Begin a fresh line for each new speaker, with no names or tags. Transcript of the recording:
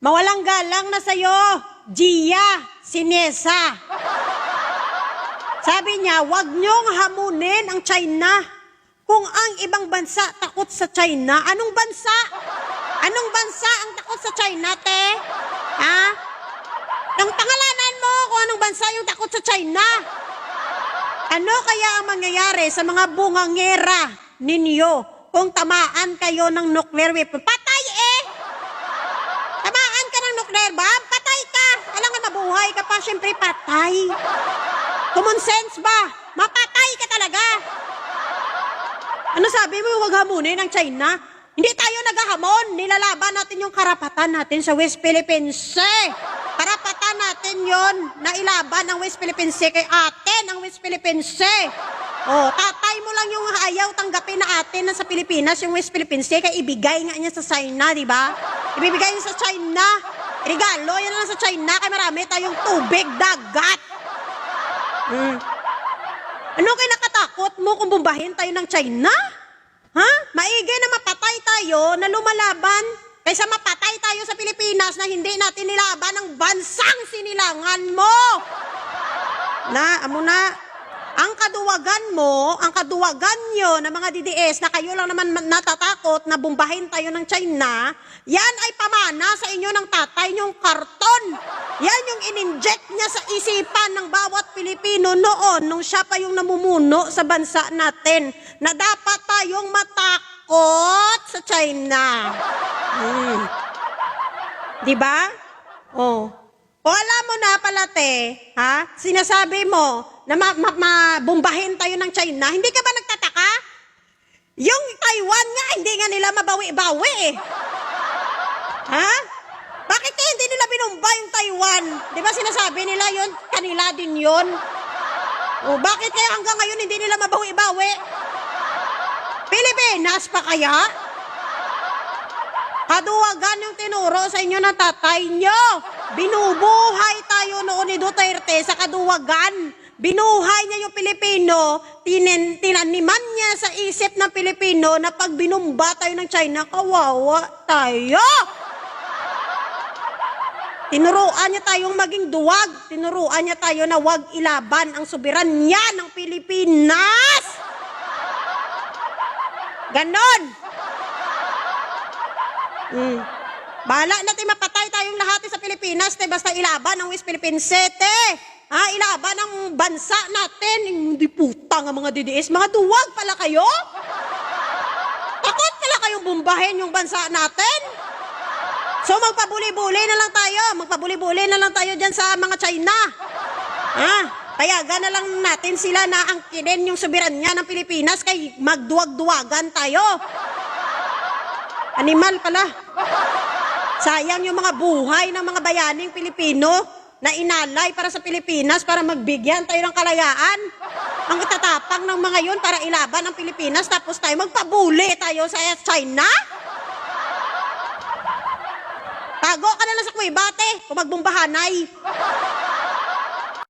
Mawalang galang na sa'yo, Gia Sinesa. Sabi niya, wag niyong hamunin ang China. Kung ang ibang bansa takot sa China, anong bansa? Anong bansa ang takot sa China, te? Ha? Ang pangalanan mo kung anong bansa yung takot sa China. Ano kaya ang mangyayari sa mga bungangera ninyo kung tamaan kayo ng nuclear weapon? Patay eh! Tamaan ka ng nuclear bomb, patay ka! Alam nga, mabuhay ka pa, syempre patay. Common sense ba? Mapatay ka talaga. Ano sabi mo, huwag hamunin ang China? Hindi tayo naghahamon, nilalaban natin yung karapatan natin sa West Philippine Sea. Karapatan natin yon na ilaban ang West Philippine Sea kay atin ang West Philippine Sea. Oh, tatay mo lang yung ayaw tanggapin na atin na sa Pilipinas yung West Philippine Sea kaya ibigay nga niya sa China, di ba? Ibibigay niya sa China. Regalo yan lang sa China kaya marami tayong tubig, dagat. Ano kayo nakatakot mo kung bumbahin tayo ng China? Ha? Maigi na mapatay tayo na lumalaban kaysa mapatay tayo sa Pilipinas na hindi natin nilaban ang bansang sinilangan mo. Amo na, ang kaduwagan mo, ang kaduwagan nyo ng mga DDS na kayo lang naman natatakot na bumbahin tayo ng China, yan ay pamana sa inyo ng tatay nyong karton. Yan yung in-inject niya sa isipan ng bawat Pilipino noon nung siya pa yung namumuno sa bansa natin na dapat tayong matakot sa China. Diba? Oh. O alam mo na pala, te, ha? Sinasabi mo na mabumbahin tayo ng China, hindi ka ba nagtataka? Yung Taiwan nga, hindi nga nila mabawi-bawi eh. Ha? Bakit kaya hindi nila binumba yung Taiwan? Di ba sinasabi nila yun? Kanila din yun. O bakit kaya hanggang ngayon hindi nila mabawi-bawi? Pilipinas pa kaya? Kaduwagan yung tinuro sa inyo ng tatay nyo. Binubuhay tayo noon ni Duterte sa kaduwagan. Binuhay niya yung Pilipino, tinaniman niya sa isip ng Pilipino na pag binumba tayo ng China, kawawa tayo. Tinuruan niya tayong maging duwag. Tinuruan niya tayo na wag ilaban ang soberanya ng Pilipinas. Ganon. Bahala natin mapatay tayong lahat sa Pilipinas, te, basta ilaban ang West Philippine Sea, te. Ha, ilaban ang bansa natin. Hindi puta nga mga DDS, mga duwag pala kayo. Takot pala kayong bumbahin yung bansa natin. So magpabuli-buli na lang tayo. Magpabuli-buli na lang tayo dyan sa mga China. Ha? Payagan na lang natin sila na angkinin yung soberanya ng Pilipinas kay magduwag-duwagan tayo. Animal pala. Sayang yung mga buhay ng mga bayaning Pilipino na inalay para sa Pilipinas para magbigyan tayo ng kalayaan. Ang itatapang ng mga yun para ilaban ang Pilipinas tapos tayo magpabuli tayo sa China. Tago ka na lang sa kuwibate kung magbumbahanay.